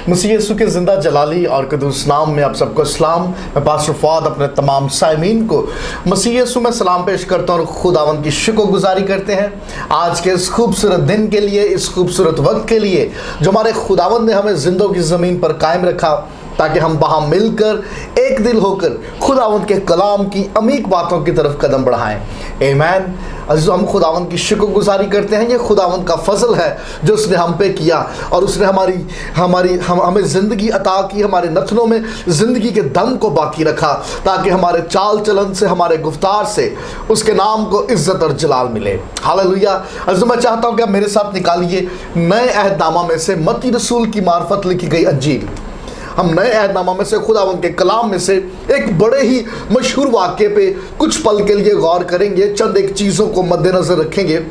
मसीह यीशु के ज़िंदा जलाली और कदूस नाम में आप सबको सलाम। मैं पास्टर फवाद अपने तमाम साइमीन को मसीह यीशु में सलाम पेश करता हूँ और खुदावंद की शुक्रगुजारी करते हैं आज के इस खूबसूरत दिन के लिए, इस खूबसूरत वक्त के लिए जो हमारे खुदावंद ने हमें जिंदों की ज़मीन पर कायम रखा, ताकि हम वहाँ मिलकर एक दिल होकर खुदावंद के कलाम की अमीक बातों की तरफ कदम बढ़ाएं। आमीन। अज़ीज़, हम खुदावंद की शुक्रगुजारी करते हैं। ये खुदावंद का फजल है जो उसने हम पे किया और उसने हमें ज़िंदगी अता की, हमारे नथनों में ज़िंदगी के दम को बाकी रखा, ताकि हमारे चाल चलन से, हमारे गुफ्तार से उसके नाम को इज़्ज़त और जलाल मिले। हालेलुया। अज़ीज़, मैं चाहता हूँ कि आप मेरे साथ निकालिए नए अहदनामा में से मत्ती रसूल की मार्फत लिखी गई अंजील। हम नए अहदनामा में से खुदावंद के कलाम में से एक बड़े ही मशहूर वाक़े पे कुछ पल के लिए गौर करेंगे, चंद एक चीज़ों को मद्देनज़र रखेंगे।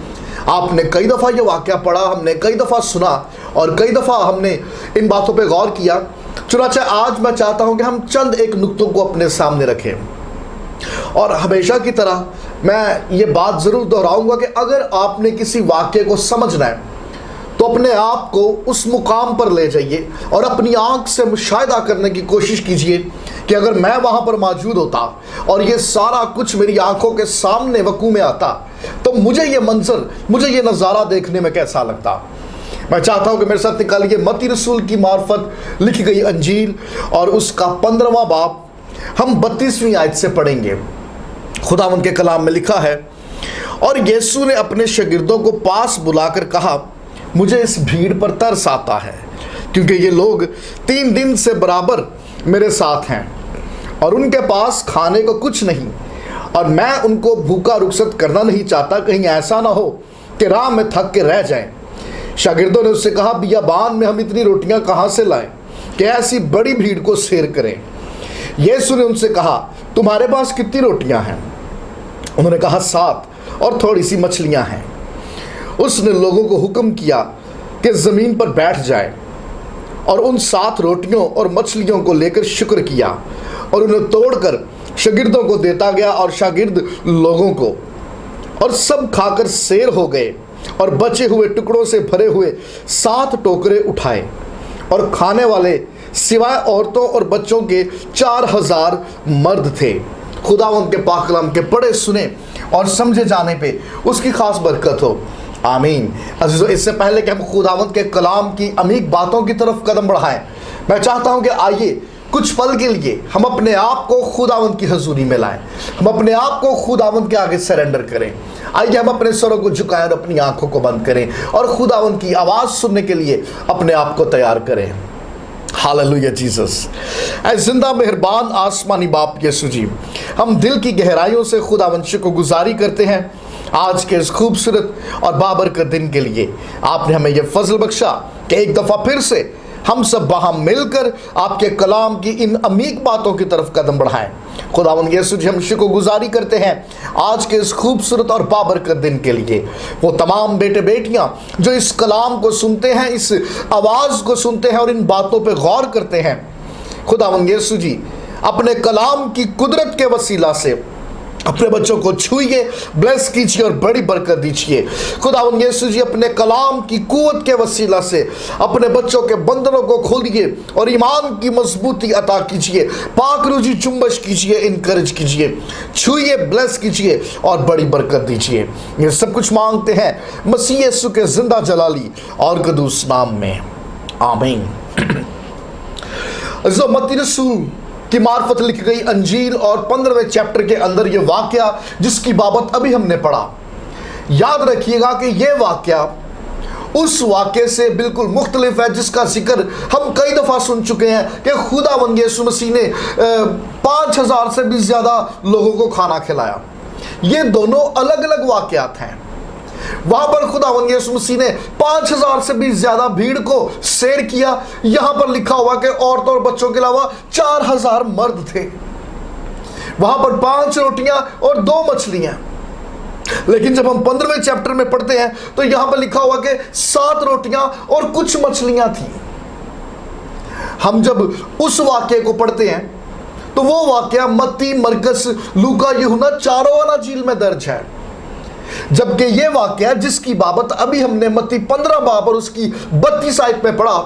आपने कई दफ़ा ये वाक़या पढ़ा, हमने कई दफ़ा सुना और कई दफ़ा हमने इन बातों पे गौर किया। चुनांचे आज मैं चाहता हूँ कि हम चंद एक नुक्तों को अपने सामने रखें और हमेशा की तरह मैं ये बात ज़रूर दोहराऊँगा कि अगर आपने किसी वाक़े को समझना है तो अपने आप को उस मुकाम पर ले जाइए और अपनी आंख से मुशाहिदा करने की कोशिश कीजिए कि अगर मैं वहाँ पर मौजूद होता और ये सारा कुछ मेरी आंखों के सामने वकूዕ में आता तो मुझे ये मंजर, मुझे ये नज़ारा देखने में कैसा लगता। मैं चाहता हूँ कि मेरे साथ निकालिए मत्ती रसूल की मार्फत लिखी गई अंजील और उसका 15वां बाब हम 32वीं आयत से पढ़ेंगे। खुदावंद के कलाम में लिखा है, और यीशु ने अपने शागिर्दों को पास बुलाकर कहा, मुझे इस भीड़ पर तरस आता है, क्योंकि ये लोग 3 दिन से बराबर मेरे साथ हैं और उनके पास खाने को कुछ नहीं, और मैं उनको भूखा रुखसत करना नहीं चाहता, कहीं ऐसा ना हो कि राह में थक के रह जाएं। शागिर्दों ने उससे कहा, बियाबान में हम इतनी रोटियां कहाँ से लाएं कि ऐसी बड़ी भीड़ को सैर करें। यीशु ने उनसे कहा, तुम्हारे पास कितनी रोटियां हैं? उन्होंने कहा, 7 और थोड़ी सी मछलियां हैं। उसने लोगों को हुक्म किया कि ज़मीन पर बैठ जाए और उन 7 रोटियों और मछलियों को लेकर शुक्र किया और उन्हें तोड़कर शागिर्दों को देता गया और शागिर्द लोगों को, और सब खाकर सैर हो गए और बचे हुए टुकड़ों से भरे हुए 7 टोकरे उठाए, और खाने वाले सिवाय औरतों और बच्चों के 4000 मर्द थे। खुदावंद के पाक कलाम के पढ़े सुने और समझे जाने पे उसकी खास बरकत हो। आमीन। अज़ीज़ों, इससे पहले कि हम खुदावंद के कलाम की अमीक बातों की तरफ कदम बढ़ाएं, मैं चाहता हूं कि आइए कुछ पल के लिए हम अपने आप को खुदावंद की हजूरी में लाएं, हम अपने आप को खुदावंद के आगे सरेंडर करें। आइए हम अपने सरों को झुकाएं और अपनी आंखों को बंद करें और खुदावंद की आवाज़ सुनने के लिए अपने आप को तैयार करें। Hallelujah Jesus. ऐ जिंदा मेहरबान आसमानी बाप यीशु जी, हम दिल की गहराइयों से खुदावंद शुक्रगुजारी करते हैं आज के इस खूबसूरत और बाबरकत दिन के लिए। आपने हमें यह फजल बख्शा कि एक दफ़ा फिर से हम सब वहाँ मिलकर आपके कलाम की इन अमीक बातों की तरफ कदम बढ़ाएं। खुदावंद यीशु जी, हम शुक्रगुजारी करते हैं आज के इस खूबसूरत और बाबरकत दिन के लिए। वो तमाम बेटे बेटियां जो इस कलाम को सुनते हैं, इस आवाज़ को सुनते हैं और इन बातों पे गौर करते हैं, खुदावंद यीशु जी अपने कलाम की कुदरत के वसीला से अपने बच्चों को छूइए, ब्लेस कीजिए और बड़ी बरकत दीजिए। खुदावंद यीशु जी अपने कलाम की कुव्वत के वसीला से अपने बच्चों के बंधनों को खोलिए और ईमान की मजबूती अता कीजिए, पाक रूजी चुंबश कीजिए, इनकरेज कीजिए, छूइए, ब्लेस कीजिए और बड़ी बरकत दीजिए। ये सब कुछ मांगते हैं मसीह यीशु के जिंदा जलाली और कदूस नाम में, आमीन। मत्ती रसूल की मार्फत लिखी गई अंजील और 15वें चैप्टर के अंदर ये वाक़या जिसकी बाबत अभी हमने पढ़ा, याद रखिएगा कि ये वाक़या उस वाक़े से बिल्कुल मुख्तलिफ है जिसका जिक्र हम कई दफ़ा सुन चुके हैं कि खुदावंद यीशु मसीह ने 5000 से भी ज़्यादा लोगों को खाना खिलाया। ये दोनों अलग अलग वाक़यात हैं। वहां पर खुदावंद यीशु मसीह ने 5000 से भी ज्यादा भीड़ को सैर किया। यहां पर लिखा हुआ कि औरतों और बच्चों के अलावा 4000 मर्द थे। वहां पर 5 रोटियां और 2 मछलियां। लेकिन जब हम 15वें चैप्टर में पढ़ते हैं तो यहां पर लिखा हुआ कि 7 रोटियां और कुछ मछलियां थी। हम जब उस वाक्य को पढ़ते हैं तो वो वाक्य मत्ती, मरकस, लूका, यूहन्ना चारों अंजील में दर्ज है, जबकि ये वाकया जिसकी बाबत अभी हमने मत्ती 15 बाब और उसकी 32 आयत में पढ़ा,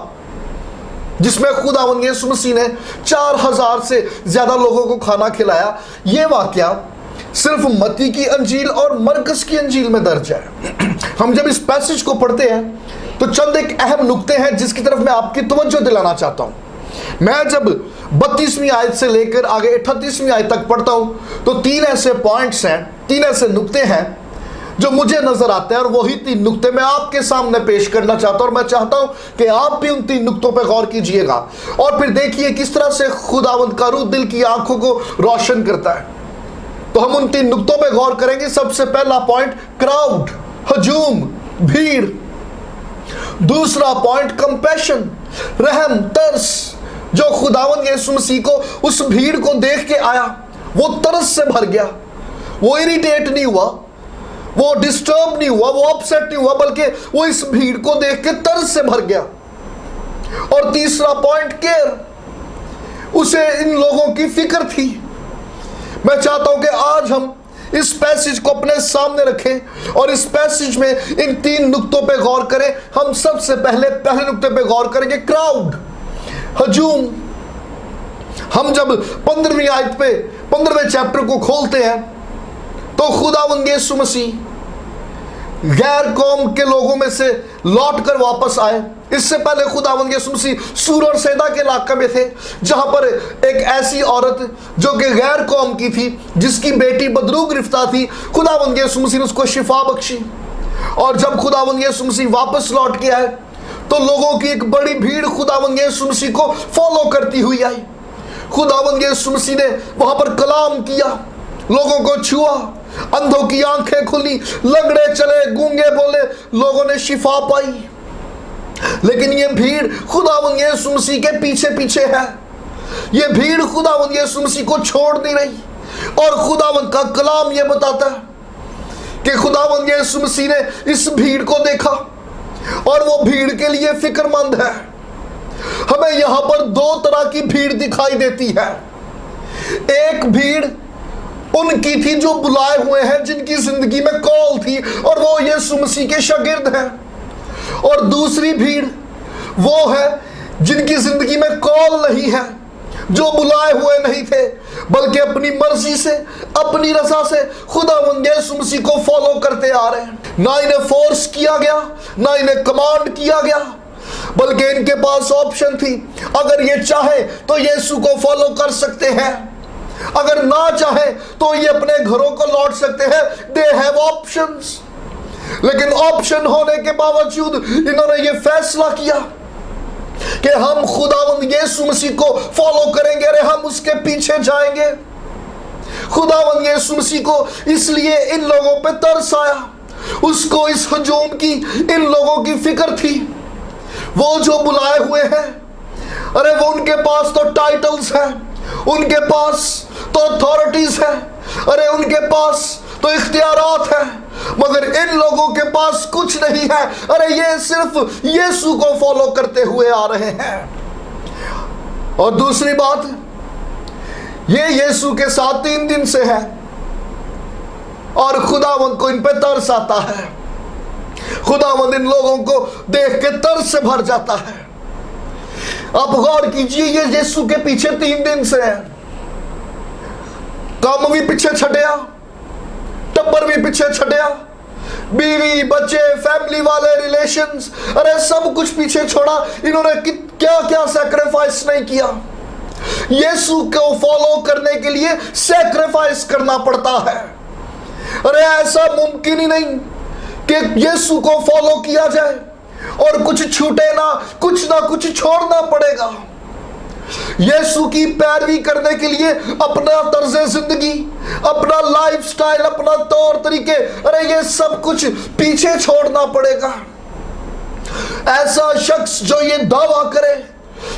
जिसमें खुदावंद यीशु मसीह ने 4000 से ज्यादा लोगों को खाना खिलाया। यह वाकया सिर्फ मत्ती की अंजील और मरकस की अंजील में दर्ज है। हम जब इस पैसेज को पढ़ते हैं तो चंद एक अहम नुक्ते हैं जिसकी तरफ मैं आपकी तवज्जो दिलाना चाहता हूं। मैं जब 32वीं आयत से लेकर आगे 38वीं आयत तक पढ़ता हूं तो 3 ऐसे पॉइंट्स हैं, 3 ऐसे नुक्ते हैं जो मुझे नजर आते हैं, और वही 3 नुक्ते मैं आपके सामने पेश करना चाहता हूं। और मैं चाहता हूं कि आप भी उन 3 नुक्तों पर गौर कीजिएगा और फिर देखिए किस तरह से खुदावंद का रूह दिल की आंखों को रोशन करता है। तो हम उन 3 नुक्तों पर गौर करेंगे। सबसे पहला पॉइंट क्राउड, हजूम, भीड़। दूसरा पॉइंट कंपैशन, रहम, तरस। जो खुदावंद यीशु मसीह को उस भीड़ को देख के आया वो तरस से भर गया, वो इरिटेट नहीं हुआ, वो डिस्टर्ब नहीं हुआ, वो अपसेट नहीं हुआ, बल्कि वो इस भीड़ को देख के तरस से भर गया। और तीसरा पॉइंट केयर, उसे इन लोगों की फिक्र थी। मैं चाहता हूं कि आज हम इस पैसेज को अपने सामने रखें और इस पैसेज में इन 3 नुक्तों पे गौर करें। हम सबसे पहले नुक्ते पे गौर करेंगे, क्राउड, हजूम। हम जब 15वीं आयत पे 15वें चैप्टर को खोलते हैं तो खुदावंद यीशु मसीह गैर कौम के लोगों में से लौट कर वापस आए। इससे पहले खुदावंद यीशु मसीह सूर और सैदा के इलाके में थे, जहां पर एक ऐसी औरत जो कि गैर कौम की थी, जिसकी बेटी बदरू गिरफ्तार थी, खुदावंद यीशु मसीह ने उसको शिफा बख्शी। और जब खुदावंद यीशु मसीह वापस लौट के आए तो लोगों की एक बड़ी भीड़ खुदावंद यीशु मसीह को फॉलो करती हुई आई। खुदावंद यीशु मसीह ने वहां पर कलाम किया, लोगों को छुआ, अंधों की आंखें खुली, लंगड़े चले, गूंगे बोले, लोगों ने शिफा पाई। लेकिन ये भीड़ खुदावंद यीशु मसीह के पीछे पीछे है। ये भीड़ खुदावंद यीशु मसीह को छोड़ नहीं रही। और खुदावंद का कलाम ये बताता है कि खुदावंद यीशु मसीह ने इस भीड़ को देखा और वो भीड़ के लिए फिक्रमंद है। हमें यहां पर 2 तरह की भीड़ दिखाई देती है। एक भीड़ उनकी थी जो बुलाए हुए हैं, जिनकी जिंदगी में कॉल थी और वो यीशु मसीह के शागिर्द हैं। और दूसरी भीड़ वो है जिनकी जिंदगी में कॉल नहीं है, जो बुलाए हुए नहीं थे, बल्कि अपनी मर्जी से, अपनी रजा से खुदावंद यीशु मसीह को फॉलो करते आ रहे हैं। ना इन्हें फोर्स किया गया, ना इन्हें कमांड किया गया, बल्कि इनके पास ऑप्शन थी। अगर ये चाहे तो यीशु को फॉलो कर सकते हैं, अगर ना चाहे तो ये अपने घरों को लौट सकते हैं। They have options. लेकिन ऑप्शन होने के बावजूद इन्होंने ये फैसला किया कि हम खुदावंद यीशु मसीह को फॉलो करेंगे, अरे हम उसके पीछे जाएंगे। खुदावंद यीशु मसीह को इसलिए इन लोगों पे तरस आया, उसको इस हजूम की, इन लोगों की फिक्र थी। वो जो बुलाए हुए हैं, अरे वो उनके पास तो टाइटल्स हैं, उनके पास तो अथॉरिटीज है, अरे उनके पास तो इख्तियारात है, मगर इन लोगों के पास कुछ नहीं है। अरे ये सिर्फ यीशु को फॉलो करते हुए आ रहे हैं। और दूसरी बात, ये यीशु के साथ 3 दिन से है और खुदावंद को इन पे तरस आता है। खुदावंद इन लोगों को देख के तरस से भर जाता है। आप गौर कीजिए, ये यीशु के पीछे 3 दिन से है। काम भी पीछे छड़िया, टब्बर भी पीछे छड़िया, बीवी, बच्चे, फैमिली वाले, रिलेशंस, अरे सब कुछ पीछे छोड़ा। इन्होंने क्या क्या सैक्रिफाइस नहीं किया। यीशु को फॉलो करने के लिए सैक्रिफाइस करना पड़ता है। अरे ऐसा मुमकिन ही नहीं कि यीशु को फॉलो किया जाए और कुछ छूटे ना, कुछ ना कुछ छोड़ना पड़ेगा। यीशु की पैरवी करने के लिए अपना तर्ज जिंदगी, अपना लाइफस्टाइल, अपना तौर तरीके, अरे ये सब कुछ पीछे छोड़ना पड़ेगा। ऐसा शख्स जो ये दावा करे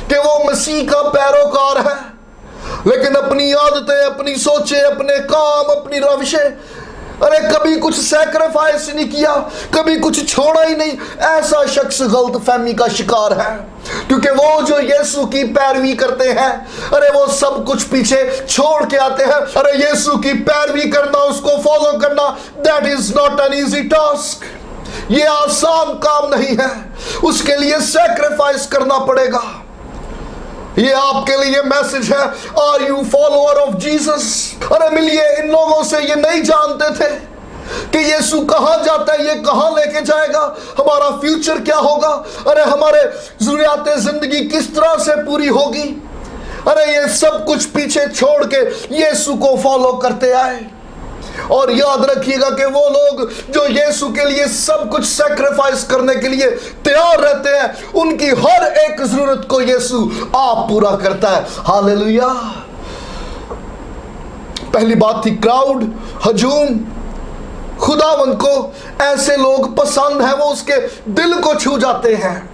कि वो मसीह का पैरोकार है, लेकिन अपनी आदतें, अपनी सोचे, अपने काम, अपनी रविशें, अरे कभी कुछ सैक्रिफाइस नहीं किया, कभी कुछ छोड़ा ही नहीं, ऐसा शख्स गलत फहमी का शिकार है। क्योंकि वो जो यीशु की पैरवी करते हैं, अरे वो सब कुछ पीछे छोड़ के आते हैं। अरे यीशु की पैरवी करना, उसको फॉलो करना, that is not an easy task. ये आसान काम नहीं है, उसके लिए सैक्रिफाइस करना पड़ेगा। ये आपके लिए मैसेज है। Are you follower of Jesus? अरे मिलिए इन लोगों से, ये नहीं जानते थे कि यीशु कहां जाता है, ये कहां लेके जाएगा, हमारा फ्यूचर क्या होगा, अरे हमारे जरूरियातें जिंदगी किस तरह से पूरी होगी। अरे ये सब कुछ पीछे छोड़ के यीशु को फॉलो करते आए। और याद रखिएगा कि वो लोग जो यीशु के लिए सब कुछ सैक्रिफाइस करने के लिए तैयार रहते हैं, उनकी हर एक जरूरत को यीशु आप पूरा करता है। हालेलुया। पहली बात थी क्राउड, हजूम। खुदावंद को ऐसे लोग पसंद है, वो उसके दिल को छू जाते हैं,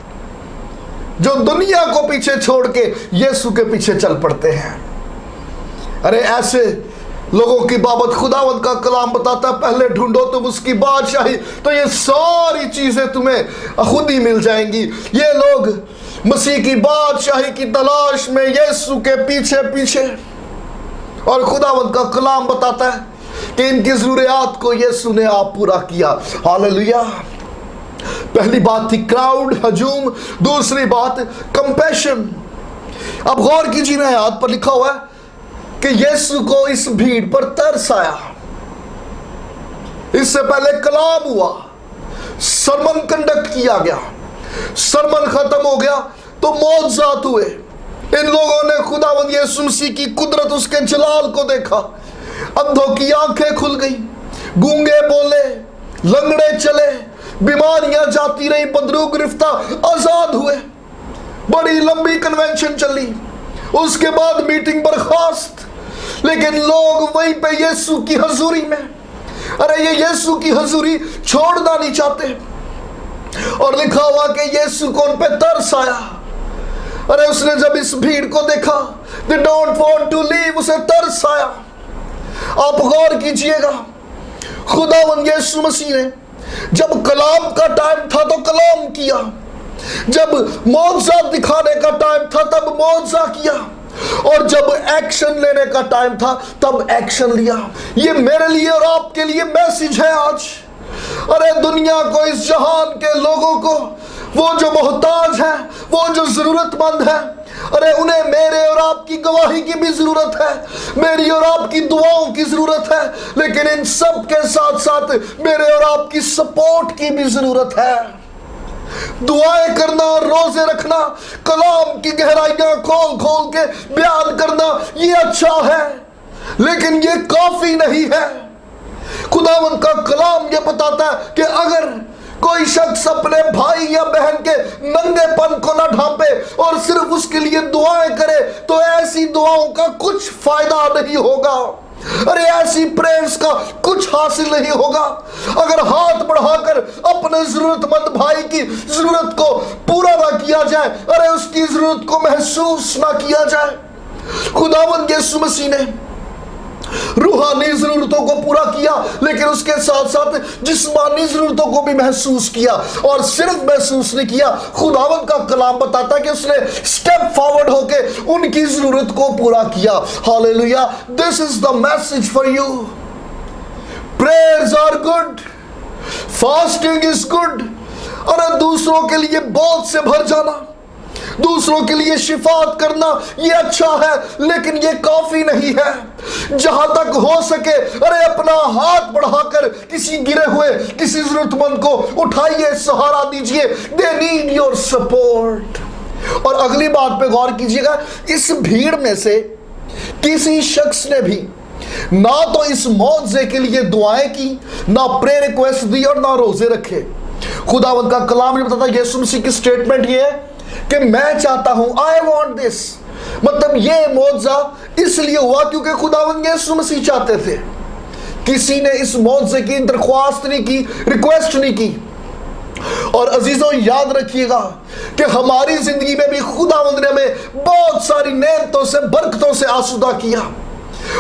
जो दुनिया को पीछे छोड़ के यीशु के पीछे चल पड़ते हैं। अरे ऐसे लोगों की बाबत खुदावंद का कलाम बताता है, पहले ढूंढो तुम उसकी बादशाही तो ये सारी चीजें तुम्हें खुद ही मिल जाएंगी। ये लोग मसीह की बादशाही की तलाश में यीशु के पीछे पीछे, और खुदावंद का कलाम बताता है कि इनकी जरूरियात को यीशु ने आप पूरा किया। हालेलुया। पहली बात थी क्राउड, हजूम। दूसरी बात कंपैशन। अब गौर कीजिए ना, याद पर लिखा हुआ है कि यीशु को इस भीड़ पर तरस आया। इससे पहले कलाम हुआ, सरमन कंडक्ट किया गया, सरमन खत्म हो गया तो मौजज़ात हुए। इन लोगों ने खुदावंद यीशु मसीह की कुदरत, उसके जलाल को देखा। अंधों की आंखें खुल गई, गूंगे बोले, लंगड़े चले, बीमारियां जाती रही, बदरू गिरफ्तार, आजाद हुए। बड़ी लंबी कन्वेंशन चली, उसके बाद मीटिंग बर्खास्त। लेकिन लोग वहीं पे यीशु की हजूरी में, अरे ये यीशु की हजूरी छोड़ना नहीं चाहते। और लिखा हुआ कि यीशु को उन पे तरस आया। अरे उसने जब इस भीड़ को देखा, they don't want to leave, उसे तरस आया। आप गौर कीजिएगा, खुदावंद यीशु मसीह ने जब कलाम का टाइम था तो कलाम किया, जब मौजज़ा दिखाने का टाइम था तब मौजज़ा किया, और जब एक्शन लेने का टाइम था तब एक्शन लिया। ये मेरे लिए और आपके लिए मैसेज है आज। अरे दुनिया को, इस जहान के लोगों को, वो जो मोहताज है, वो जो जरूरतमंद है, अरे उन्हें मेरे और आपकी गवाही की भी जरूरत है, मेरी और आपकी दुआओं की जरूरत है। लेकिन इन सब के साथ साथ मेरे और आपकी सपोर्ट की भी जरूरत है। दुआएं करना, रोजे रखना, कलाम की गहराइयां खोल खोल के बयान करना, ये अच्छा है, लेकिन ये काफी नहीं है। खुदावंद का कलाम ये बताता है कि अगर कोई शख्स अपने भाई या बहन के नंगेपन को न ढांपे और सिर्फ उसके लिए दुआएं करे, तो ऐसी दुआओं का कुछ फायदा नहीं होगा। अरे ऐसी प्रेयर्स का कुछ हासिल नहीं होगा अगर हाथ बढ़ाकर अपने जरूरतमंद भाई की जरूरत को पूरा ना किया जाए, अरे उसकी जरूरत को महसूस ना किया जाए। खुदावंद यीशु मसीह ने रूहानी जरूरतों को पूरा किया, लेकिन उसके साथ साथ जिस्मानी जरूरतों को भी महसूस किया। और सिर्फ महसूस नहीं किया, खुदावंद का कलाम बताता है कि उसने स्टेप फॉरवर्ड होके उनकी जरूरत को पूरा किया। Hallelujah. This is the message for you. Prayers are good, fasting is good. अरे दूसरों के लिए बोझ से भर जाना, दूसरों के लिए शिफात करना, ये अच्छा है, लेकिन ये काफी नहीं है। जहां तक हो सके अरे अपना हाथ बढ़ाकर किसी गिरे हुए, किसी जरूरतमंद को उठाइए, सहारा दीजिए। They need your support. और अगली बात पे गौर कीजिएगा, इस भीड़ में से किसी शख्स ने भी ना तो इस मौजे के लिए दुआएं की, ना प्रेयर रिक्वेस्ट दी और ना रोजे रखे। खुदावंद का कलाम ये बताता है, यीशु मसीह की स्टेटमेंट ये है कि मैं चाहता हूं, आई वॉन्ट दिस। मतलब ये मौजा इसलिए हुआ क्योंकि खुदावंद यीशु मसीह चाहते थे। किसी ने इस मौजे की दरख्वास्त नहीं की, रिक्वेस्ट नहीं की। और अजीजों याद रखिएगा कि हमारी जिंदगी में भी खुदावंद ने हमें बहुत सारी नेमतों से, बरकतों से आसूदा किया।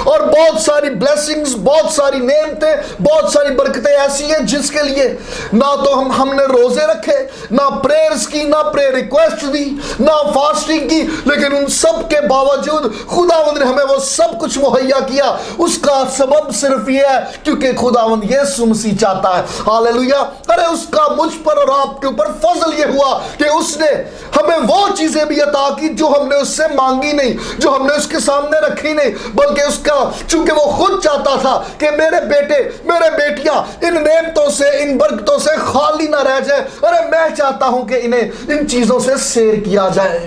और बहुत सारी ब्लेसिंग्स, बहुत सारी नेमतें, बहुत सारी बरकतें ऐसी हैं जिसके लिए ना तो हमने रोजे रखे, ना प्रेयर्स की, ना प्रेयर रिक्वेस्ट दी, ना फास्टिंग की, लेकिन उन सब के बावजूद खुदावंद ने हमें वो सब कुछ मुहैया किया। उसका सबब सिर्फ ये है क्योंकि खुदावंद यीशु मसीह चाहता है। हालेलुया। अरे उसका मुझ पर और आपके ऊपर फजल ये हुआ कि उसने हमें वो चीजें भी अता की जो हमने उससे मांगी नहीं, जो हमने उसके सामने रखी नहीं, बल्कि उसका चूंकि वो खुद चाहता था कि मेरे बेटे, मेरे बेटियां इन नेमतों से, इन बरकतों से खाली ना रह जाए। अरे मैं चाहता हूं कि इन्हें इन चीजों से सैर किया जाए।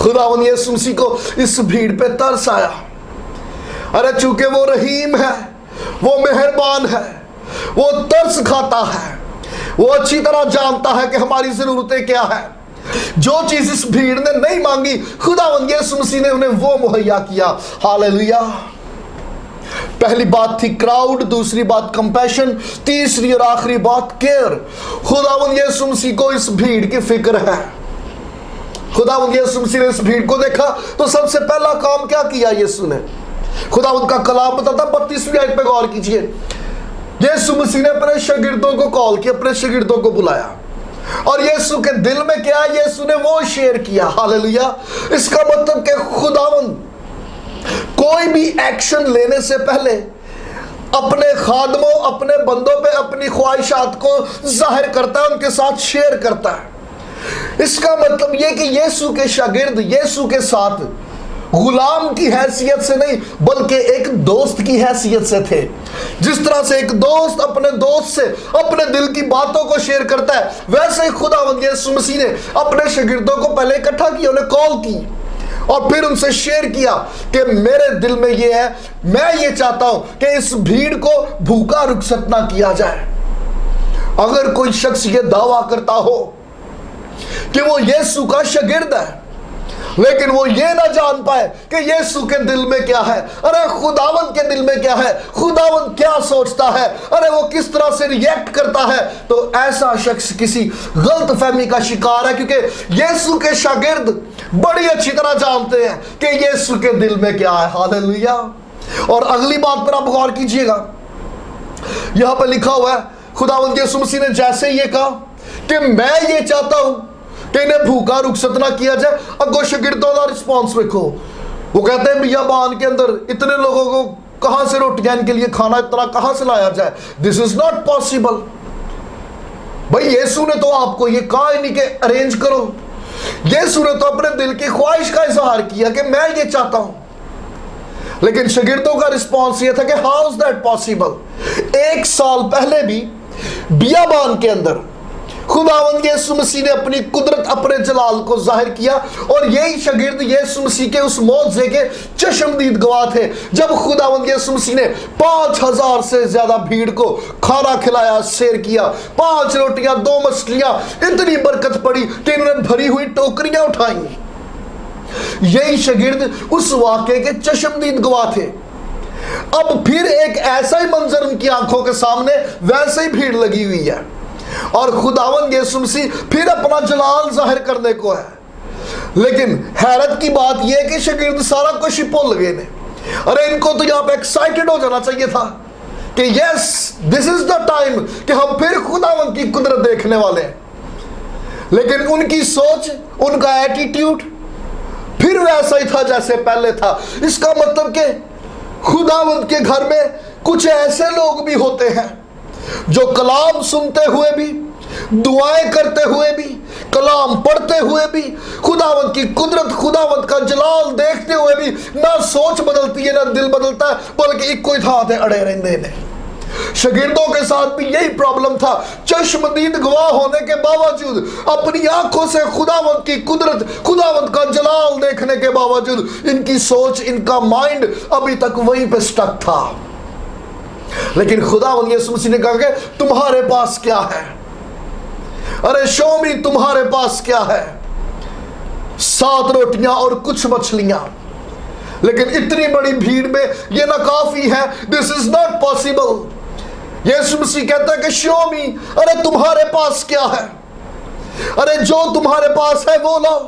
खुदावंद यीशु मसीह को इस भीड़ पे तरस आया। अरे चूंकि वो रहीम है, वो मेहरबान है, वो तरस खाता है, वो अच्छी तरह जानता है कि हमारी जरूरतें क्या है। जो चीज इस भीड़ ने नहीं मांगी, खुदावंद यीशु मसीह ने उन्हें वो मुहैया किया। हालेलुया। पहली बात थी क्राउड, दूसरी बात कंपैशन, तीसरी और आखिरी बात केयर। खुदावंद यीशु मसीह को इस भीड़ की फिक्र है। खुदावंद यीशु मसीह ने इस भीड़ को देखा तो सबसे पहला काम क्या किया यीशु ने? खुदावंद का कलाम बताता 32वीं आयत पे गौर कीजिए। यीशु मसीह ने अपने शागिर्दों को कॉल किया, अपने शागिर्दों को बुलाया, और यीशु के दिल में क्या है यीशु ने वो शेयर किया। हालेलुया। इसका मतलब कि खुदावंद कोई भी एक्शन लेने से पहले अपने खादमों, अपने बंदों पे अपनी ख्वाहिशात को जाहिर करता है, उनके साथ शेयर करता है। इसका मतलब यह कि यीशु के शागिर्द यीशु के साथ गुलाम की हैसियत से नहीं बल्कि एक दोस्त की हैसियत से थे। जिस तरह से एक दोस्त अपने दोस्त से अपने दिल की बातों को शेयर करता है, वैसे ही खुदावंद यीशु मसीह ने अपने शागिर्दों को पहले इकट्ठा किया, उन्हें कॉल की और फिर उनसे शेयर किया कि मेरे दिल में ये है, मैं ये चाहता हूं कि इस भीड़ को भूखा रुखसत ना किया जाए। अगर कोई शख्स ये दावा करता हो कि वो यीशु का शागिर्द है लेकिन वो ये ना जान पाए कि यीशु के दिल में क्या है, अरे खुदावंद के दिल में क्या है, खुदावंद क्या सोचता है, अरे वो किस तरह से रिएक्ट करता है, तो ऐसा शख्स किसी गलत फहमी का शिकार है। क्योंकि यीशु के शागिर्द बड़ी अच्छी तरह जानते हैं कि यीशु के दिल में क्या है। हालेलुया। और अगली बात पर आप गौर कीजिएगा, यहां पर लिखा हुआ है खुदावंद यीशु मसीह ने जैसे ये कहा कि मैं ये चाहता हूं कि इन्हें भूखा रुखसत ना किया जाए, अगो शागिर्दों का रिस्पॉन्स देखो। वो कहते हैं बियाबान के अंदर इतने लोगों को कहां से रोटियां, इनके लिए खाना इतना कहां से लाया जाए? This is not possible. भाई यीशु ने तो आपको ये कहा ही नहीं कि अरेंज करो। यीशु ने तो अपने दिल की ख्वाहिश का इजहार किया कि मैं ये चाहता हूं, लेकिन शागिर्दों का रिस्पॉन्स ये था कि हाउ इज दैट पॉसिबल। 1 साल पहले भी बियाबान के अंदर खुदावंद यीशु मसीह ने अपनी कुदरत, अपने जलाल को जाहिर किया, और यही शागिर्द यीशु मसीह के उस मौजज़े के चश्मदीद गवाह थे। जब खुदावंद यीशु मसीह ने 5000 से ज्यादा भीड़ को खाना खिलाया, शेयर किया, 5 रोटियां 2 मछलियां, इतनी बरकत पड़ी कि इन्होंने भरी हुई टोकरियां उठाई। यही शागिर्द उस वाक़े के चश्मदीद गवाह थे। अब फिर एक ऐसा ही मंजर उनकी आंखों के सामने, वैसे ही भीड़ लगी हुई है, और खुदावंद यीशु मसीह फिर अपना जलाल जाहिर करने को है। लेकिन हैरत की बात यह है कि शागिर्द सारा कुछ ही भूल गए ने। अरे इनको तो यहां पे एक्साइटेड हो जाना चाहिए था कि yes this is the time कि हम फिर खुदावंद की कुदरत देखने वाले हैं। लेकिन उनकी सोच, उनका एटीट्यूड फिर वैसा ही था जैसे पहले था। इसका मतलब कि खुदावंद के घर में कुछ ऐसे लोग भी होते हैं जो कलाम सुनते हुए भी, दुआएं करते हुए भी, कलाम पढ़ते हुए भी, खुदावंद की कुदरत, खुदावंद का जलाल देखते हुए भी ना सोच बदलती है ना दिल बदलता है, बल्कि एक कोई था अड़े रहते हैं। शागिर्दों के साथ भी यही प्रॉब्लम था। चश्मदीद गवाह होने के बावजूद, अपनी आंखों से खुदावंद की कुदरत, खुदावंद का जलाल देखने के बावजूद, इनकी सोच, इनका माइंड अभी तक वहीं पे स्टक था। लेकिन खुदावंद यीशु मसीह ने कहा कि तुम्हारे पास क्या है? अरे शो मी, तुम्हारे पास क्या है? 7 रोटियां और कुछ मछलियां। लेकिन इतनी बड़ी भीड़ में यह नाकाफी है। This is not possible. यीशु मसीह कहता है कि शो मी, अरे तुम्हारे पास क्या है? अरे जो तुम्हारे पास है वो लाओ।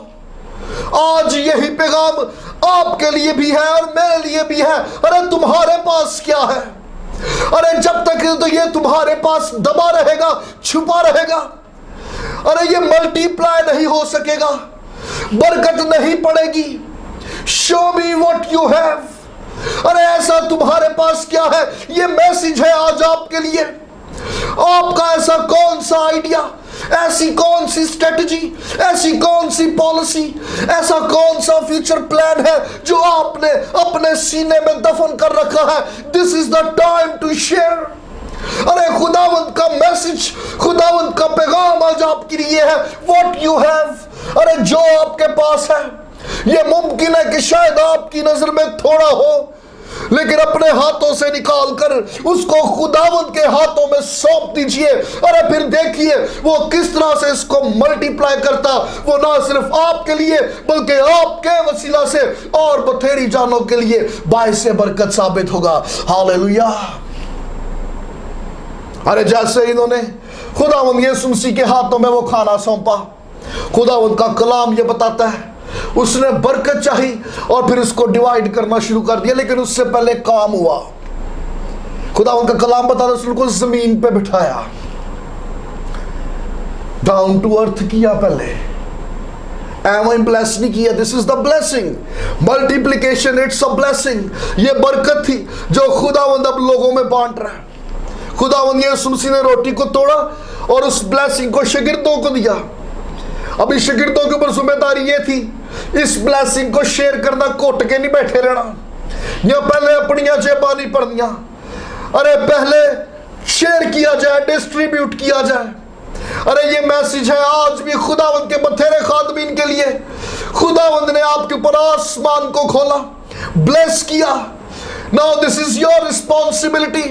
आज यही पैगाम आपके लिए भी है और मेरे लिए भी है। अरे तुम्हारे पास क्या है? अरे जब तक तो ये तुम्हारे पास दबा रहेगा, छुपा रहेगा, अरे ये मल्टीप्लाई नहीं हो सकेगा, बरकत नहीं पड़ेगी। Show me what you have. अरे ऐसा तुम्हारे पास क्या है? ये मैसेज है आज आपके लिए। आपका ऐसा कौन सा आइडिया, ऐसी कौन सी स्ट्रेटजी, ऐसी कौन सी पॉलिसी, ऐसा कौन सा फ्यूचर प्लान है जो आपने अपने सीने में दफन कर रखा है? This is the time to share. अरे खुदावंद का मैसेज, खुदावंद का पैगाम आज आपके लिए है। What you have. अरे जो आपके पास है, यह मुमकिन है कि शायद आपकी नजर में थोड़ा हो, लेकिन अपने हाथों से निकालकर उसको खुदावंद के हाथों में सौंप दीजिए। अरे फिर देखिए वो किस तरह से इसको मल्टीप्लाई करता। वो ना सिर्फ आपके लिए बल्कि आपके वसीला से और बथेरी जानों के लिए बाइस बरकत साबित होगा। हालेलुया। अरे जैसे इन्होंने खुदावंद यीशु मसीह के हाथों में वो खाना सौंपा, खुदावंद का कलाम ये बताता है उसने बरकत चाही और फिर इसको डिवाइड करना शुरू कर दिया। लेकिन उससे पहले काम हुआ। खुदावंद का कलाम बताता है उसने उसको जमीन पे बिठाया, डाउन टू अर्थ किया। पहले एवं ब्लेस नहीं किया। This is the blessing, multiplication, it's a blessing. ये बरकत थी जो खुदावंद अब लोगों में बांट रहा है। खुदावंद यीशु मसीह ने रोटी को तोड़ा और उस ब्लेसिंग को शागिर्दों को दिया। अभी शागिर्दों के ऊपर जिम्मेदारी ये थी इस ब्लेसिंग को शेयर करना, कोट के नहीं बैठे रहना या पहले अपनी जेबा नहीं पड़निया। अरे पहले शेयर किया जाए, डिस्ट्रीब्यूट किया जाए। अरे ये मैसेज है आज भी खुदावंद के बथेरे खादमीन के लिए। खुदावंद ने आपके ऊपर आसमान को खोला, ब्लेस किया। Now this is your responsibility,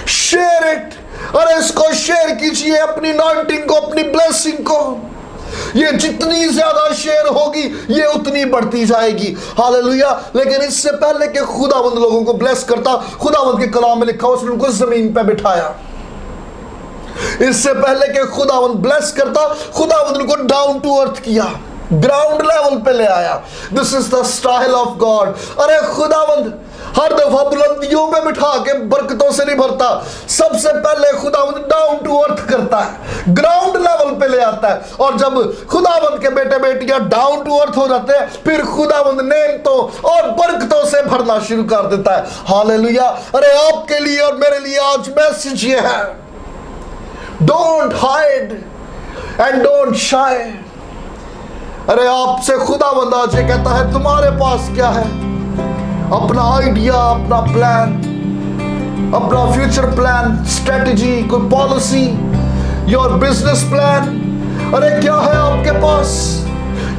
share it. अरे इसको शेयर कीजिए, अपनी अनॉइंटिंग को, अपनी ब्लेसिंग को। ये जितनी ज्यादा शेयर होगी ये उतनी बढ़ती जाएगी। हालेलुया। लेकिन इससे पहले कि खुदावंद लोगों को ब्लेस करता, खुदावंद के कलाम में लिखा उसने उनको जमीन पे बिठाया। इससे पहले कि खुदावंद ब्लेस करता, खुदावंद उनको डाउन टू अर्थ किया, ग्राउंड लेवल पे ले आया। This is the style of God. अरे खुदावंद हर दफा बुलंदियों में बिठा के बरकतों से नहीं भरता। सबसे पहले खुदावंद डाउन टू अर्थ करता है, ग्राउंड लेवल पे ले आता है। और जब खुदावंद के बेटे बेटियां डाउन टू अर्थ हो जाते हैं, फिर खुदावंद नेमतों और बरकतों से भरना शुरू कर देता है। हालेलुया। अरे आपके लिए और मेरे लिए आज मैसेज ये है, डोंट हाइड एंड डोंट शाय। अरे आपसे खुदावंद आज ये कहता है तुम्हारे पास क्या है? अपना आइडिया, अपना प्लान, अपना फ्यूचर प्लान, स्ट्रेटजी, कोई पॉलिसी, योर बिजनेस प्लान। अरे क्या है आपके पास?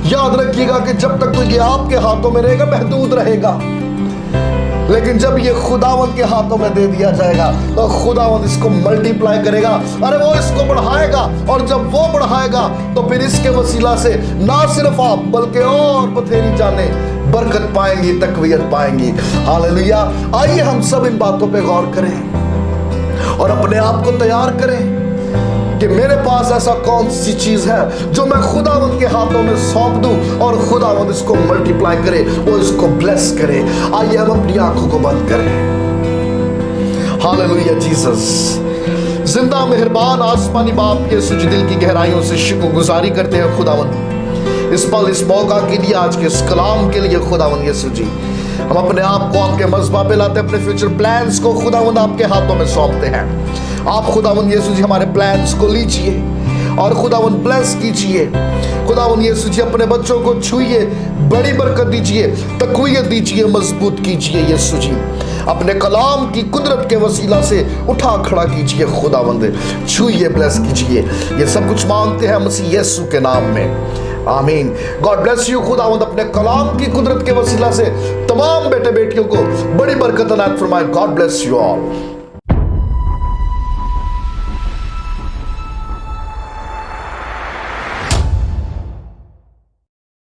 याद रखिएगा कि जब तक तो ये आपके हाथों में रहेगा महदूद रहेगा, लेकिन जब ये खुदावंद के हाथों में दे दिया जाएगा तो खुदावंद इसको मल्टीप्लाई करेगा। अरे वो इसको बढ़ाएगा, और जब वो बढ़ाएगा तो फिर इसके वसीला से ना सिर्फ आप बल्कि और बथेरी जाने बरकत पाएंगी, तकवीयत पाएंगी। हालेलुया। आइए हम सब इन बातों पे गौर करें और अपने आप को तैयार करें कि मेरे पास ऐसा कौन सी चीज है जो मैं खुदावंद के हाथों में सौंप दूं और खुदावंद इसको मल्टीप्लाई करे, वो इसको ब्लेस करे। आइए हम अपनी आंखों को बंद करें। Hallelujah Jesus. जिंदा मेहरबान आसमानी बाप के सुज दिल की गहराइयों से शुक्रगुजारी करते हैं खुदावंद इस पल, इस मौका के लिए, आज के इस कलाम के लिए। खुदावंद यीशु जी, हम अपने आप को आपके मज़बा पे लाते, अपने फ्यूचर प्लान्स को खुदावंद आपके हाथों में सौंपते हैं। आप खुदावंद यीशु जी हमारे प्लान्स को लीजिए और खुदावंद ब्लेस कीजिए। खुदावंद यीशु जी अपने बच्चों को छुइए, बड़ी बरकत दीजिए, तकवीयत दीजिए, मजबूत कीजिए। यीशु जी अपने कलाम की कुदरत के वसीला से उठा खड़ा कीजिए। खुदावंद छुइए, ब्लेस कीजिए। ये सब कुछ मांगते हैं मसीह यीशु के नाम में, आमीन। God bless you. खुदावंद अपने कलाम की कुदरत के वसीला से तमाम बेटे बेटियों को बड़ी बरकत अनायत फरमाए। God bless you all.